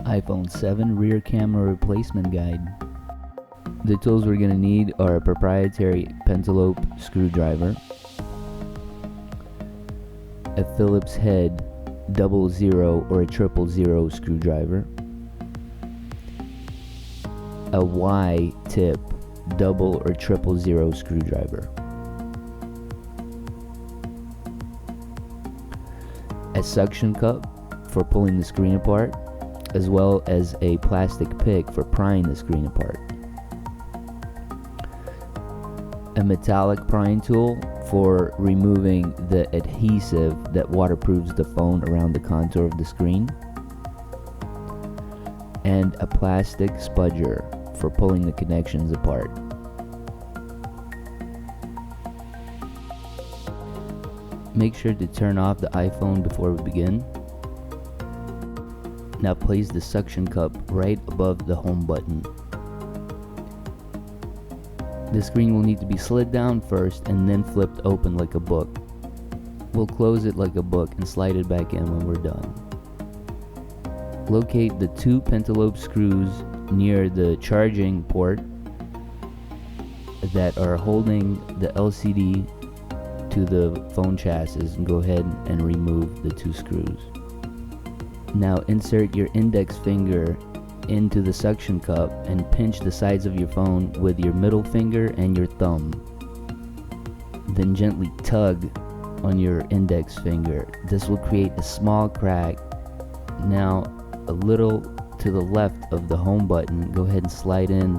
iPhone 7 rear camera replacement guide. The tools we're going to need are a proprietary pentalobe screwdriver, a Phillips head 00 or a 000 screwdriver, a Y-tip 00 or 000 screwdriver, a suction cup for pulling the screen apart, as well as a plastic pick for prying the screen apart, a metallic prying tool for removing the adhesive that waterproofs the phone around the contour of the screen, and a plastic spudger for pulling the connections apart. Make sure to turn off the iPhone before we begin. Now place the suction cup right above the home button. The screen will need to be slid down first and then flipped open like a book. We'll close it like a book and slide it back in when we're done. Locate the two pentalobe screws near the charging port that are holding the LCD to the phone chassis, and go ahead and remove the two screws. Now insert your index finger into the suction cup and pinch the sides of your phone with your middle finger and your thumb. Then gently tug on your index finger. This will create a small crack. Now a little to the left of the home button, go ahead and slide in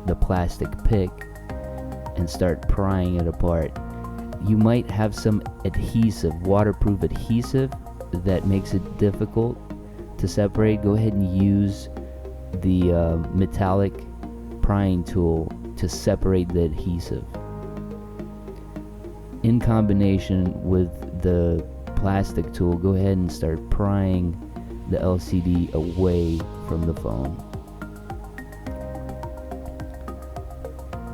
the plastic pick and start prying it apart. You might have some adhesive, waterproof adhesive, that makes it difficult to separate. Go ahead and use the metallic prying tool to separate the adhesive. In combination with the plastic tool, go ahead and start prying the LCD away from the phone.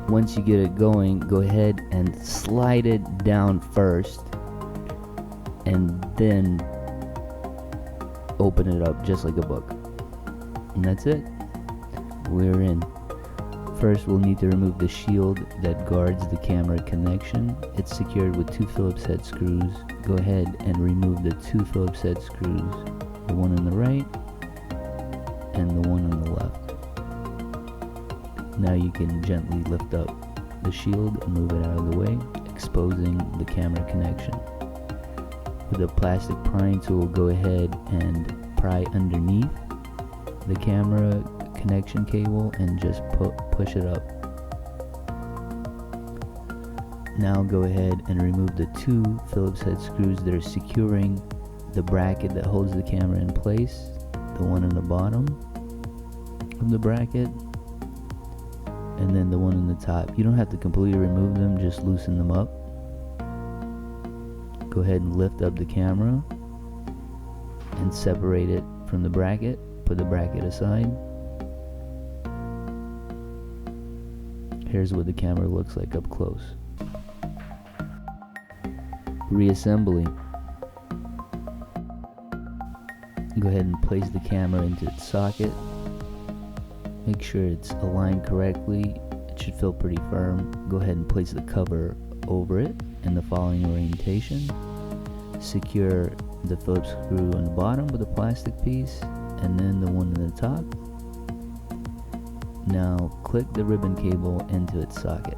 Once you get it going, go ahead and slide it down first and then open it up just like a book. And that's it. We're in. First, we'll need to remove the shield that guards the camera connection. It's secured with two Phillips head screws. Go ahead and remove the two Phillips head screws, the one on the right and the one on the left. Now you can gently lift up the shield and move it out of the way, exposing the camera connection. With a plastic prying tool, go ahead and pry underneath the camera connection cable and just push it up. Now go ahead and remove the two Phillips head screws that are securing the bracket that holds the camera in place, the one on the bottom of the bracket and then the one on the top. You don't have to completely remove them, just loosen them up. Go ahead and lift up the camera and separate it from the bracket. Put the bracket aside. Here's what the camera looks like up close. Reassembly. Go ahead and place the camera into its socket. Make sure it's aligned correctly. It should feel pretty firm. Go ahead and place the cover over it in the following orientation. Secure the Phillips screw on the bottom with a plastic piece and then the one on the top. Now click the ribbon cable into its socket.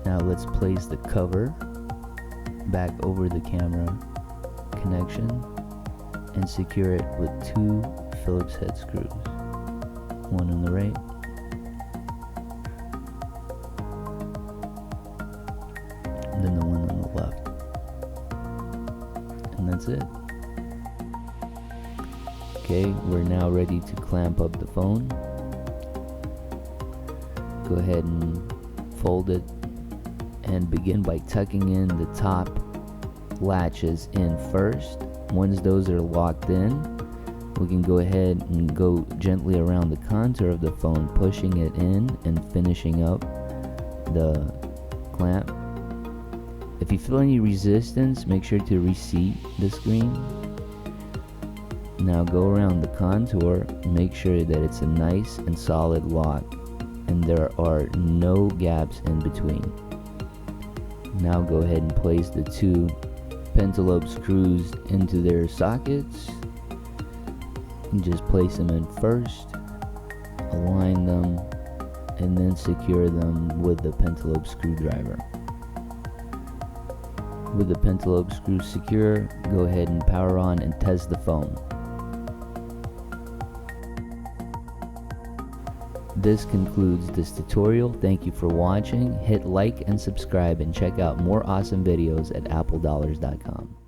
Now let's place the cover back over the camera connection and secure it with two Phillips head screws, one on the right and then the one on the left, and that's it. Okay, we're now ready to clamp up the phone. Go ahead and fold it and begin by tucking in the top latches in first. Once those are locked in, we can go ahead and go gently around the contour of the phone, pushing it in and finishing up the clamp. If you feel any resistance, make sure to reseat the screen. Now go around the contour, make sure that it's a nice and solid lock and there are no gaps in between. Now go ahead and place the two pentalobe screws into their sockets and just place them in first, align them, and then secure them with the pentalobe screwdriver. With the pentalobe screw secure, go ahead and power on and test the phone. This concludes this tutorial. Thank you for watching. Hit like and subscribe and check out more awesome videos at appledollars.com.